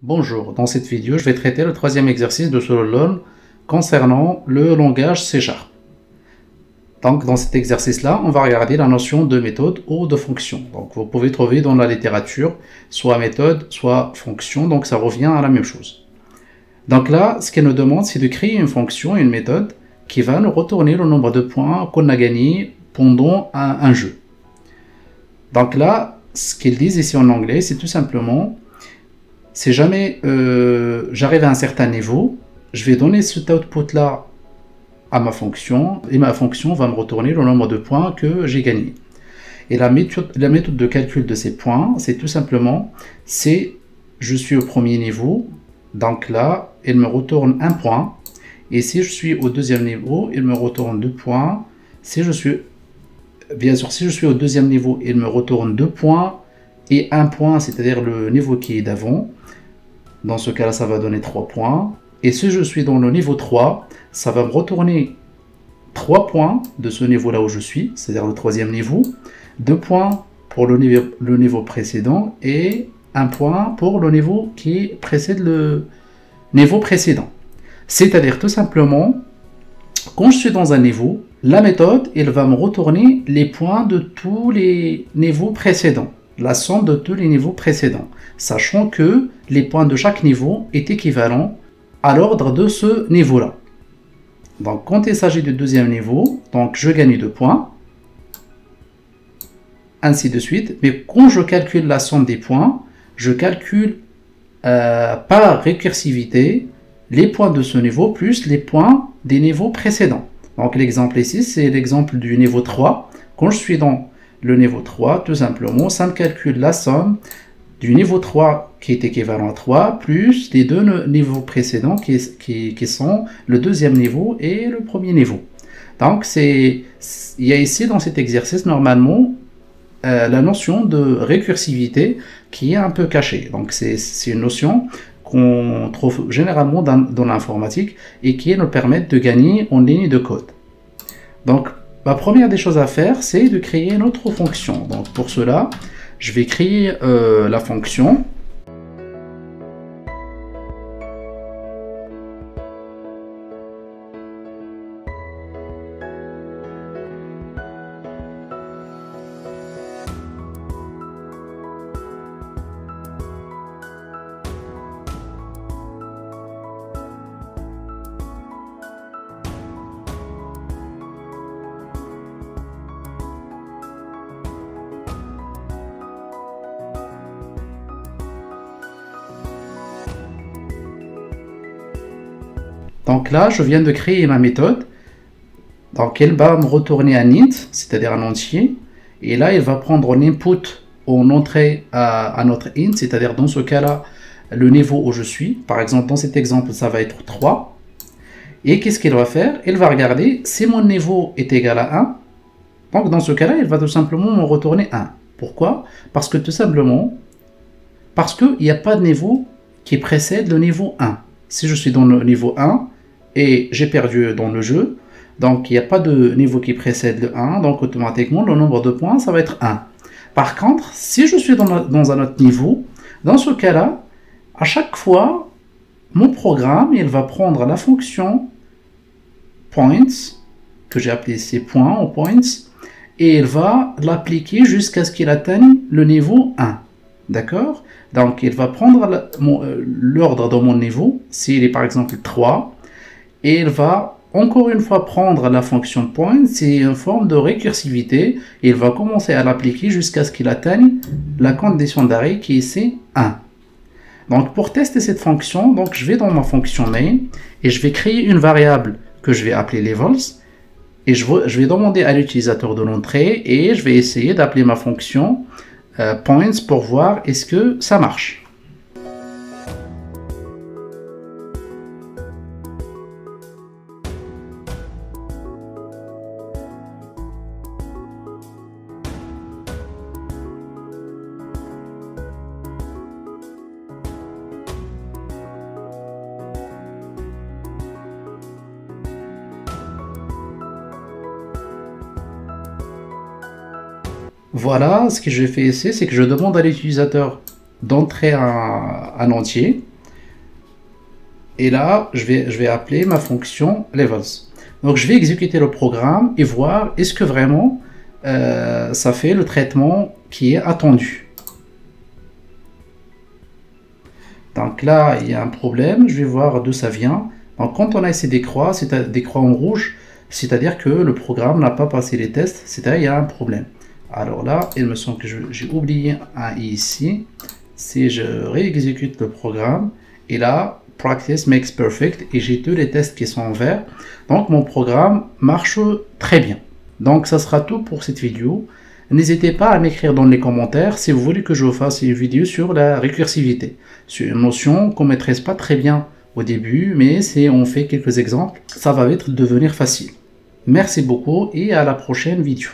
Bonjour, dans cette vidéo, je vais traiter le troisième exercice de Sololol concernant le langage C#. Donc, dans cet exercice-là, on va regarder la notion de méthode ou de fonction. Donc, vous pouvez trouver dans la littérature soit méthode, soit fonction, donc ça revient à la même chose. Donc là, ce qu'elle nous demande, c'est de créer une fonction, une méthode, qui va nous retourner le nombre de points qu'on a gagné pendant un jeu. Donc là, ce qu'ils disent ici en anglais, c'est tout simplement... Si jamais j'arrive à un certain niveau, je vais donner cet output-là à ma fonction, et ma fonction va me retourner le nombre de points que j'ai gagné. Et la méthode de calcul de ces points, c'est tout simplement, je suis au premier niveau, donc là, elle me retourne un point, et si je suis au deuxième niveau, elle me retourne 2 points. Bien sûr, si je suis au deuxième niveau, elle me retourne 2 points, et 1 point, c'est-à-dire le niveau qui est d'avant. Dans ce cas-là, ça va donner 3 points. Et si je suis dans le niveau 3, ça va me retourner 3 points de ce niveau-là où je suis, c'est-à-dire le troisième niveau, 2 points pour le niveau précédent et 1 point pour le niveau qui précède le niveau précédent. C'est-à-dire tout simplement, quand je suis dans un niveau, la méthode, elle va me retourner les points de tous les niveaux précédents. La somme de tous les niveaux précédents, sachant que les points de chaque niveau est équivalent à l'ordre de ce niveau-là. Donc, quand il s'agit du deuxième niveau, donc je gagne 2 points, ainsi de suite. Mais quand je calcule la somme des points, je calcule par récursivité les points de ce niveau plus les points des niveaux précédents. Donc, l'exemple ici, c'est l'exemple du niveau 3. Quand je suis dans le niveau 3, tout simplement, ça me calcule la somme du niveau 3 qui est équivalent à 3, plus les deux niveaux précédents qui sont le deuxième niveau et le premier niveau. Donc, il y a ici dans cet exercice, normalement, la notion de récursivité qui est un peu cachée. Donc, c'est une notion qu'on trouve généralement dans l'informatique et qui nous permet de gagner en ligne de code. Donc, la première des choses à faire, c'est de créer une autre fonction. Donc pour cela, je vais créer la fonction. Donc là, je viens de créer ma méthode. Donc elle va me retourner un int, c'est-à-dire un entier. Et là, elle va prendre un input en entrée à notre int, c'est-à-dire dans ce cas-là, le niveau où je suis. Par exemple, dans cet exemple, ça va être 3. Et qu'est-ce qu'elle va faire? Elle va regarder si mon niveau est égal à 1. Donc dans ce cas-là, elle va tout simplement me retourner 1. Pourquoi? Parce que tout simplement, parce qu'il n'y a pas de niveau qui précède le niveau 1. Si je suis dans le niveau 1 et j'ai perdu dans le jeu, donc il n'y a pas de niveau qui précède le 1, donc automatiquement le nombre de points, ça va être 1. Par contre, si je suis dans un autre niveau, dans ce cas-là, à chaque fois, mon programme, il va prendre la fonction points, que j'ai appelé ici points ou points, et il va l'appliquer jusqu'à ce qu'il atteigne le niveau 1. D'accord? Donc, il va prendre l'ordre de mon niveau, s'il est par exemple 3, et il va encore une fois prendre la fonction point, c'est une forme de récursivité, et il va commencer à l'appliquer jusqu'à ce qu'il atteigne la condition d'arrêt qui est ici 1. Donc, pour tester cette fonction, donc, je vais dans ma fonction main, et je vais créer une variable que je vais appeler levels, et je vais demander à l'utilisateur de l'entrée, et je vais essayer d'appeler ma fonction points pour voir est-ce que ça marche. Voilà, ce que j'ai fait ici, c'est que je demande à l'utilisateur d'entrer un entier. Et là, je vais appeler ma fonction levels. Donc, je vais exécuter le programme et voir est-ce que vraiment ça fait le traitement qui est attendu. Donc là, il y a un problème. Je vais voir d'où ça vient. Donc, quand on a ici des croix, c'est des croix en rouge, c'est-à-dire que le programme n'a pas passé les tests, c'est-à-dire qu'il y a un problème. Alors là, il me semble que j'ai oublié un i ici. Si je réexécute le programme, et là, practice makes perfect, et j'ai tous les tests qui sont en vert. Donc mon programme marche très bien. Donc ça sera tout pour cette vidéo. N'hésitez pas à m'écrire dans les commentaires si vous voulez que je vous fasse une vidéo sur la récursivité. C'est une notion qu'on ne maîtrise pas très bien au début, mais si on fait quelques exemples, ça va vite devenir facile. Merci beaucoup et à la prochaine vidéo.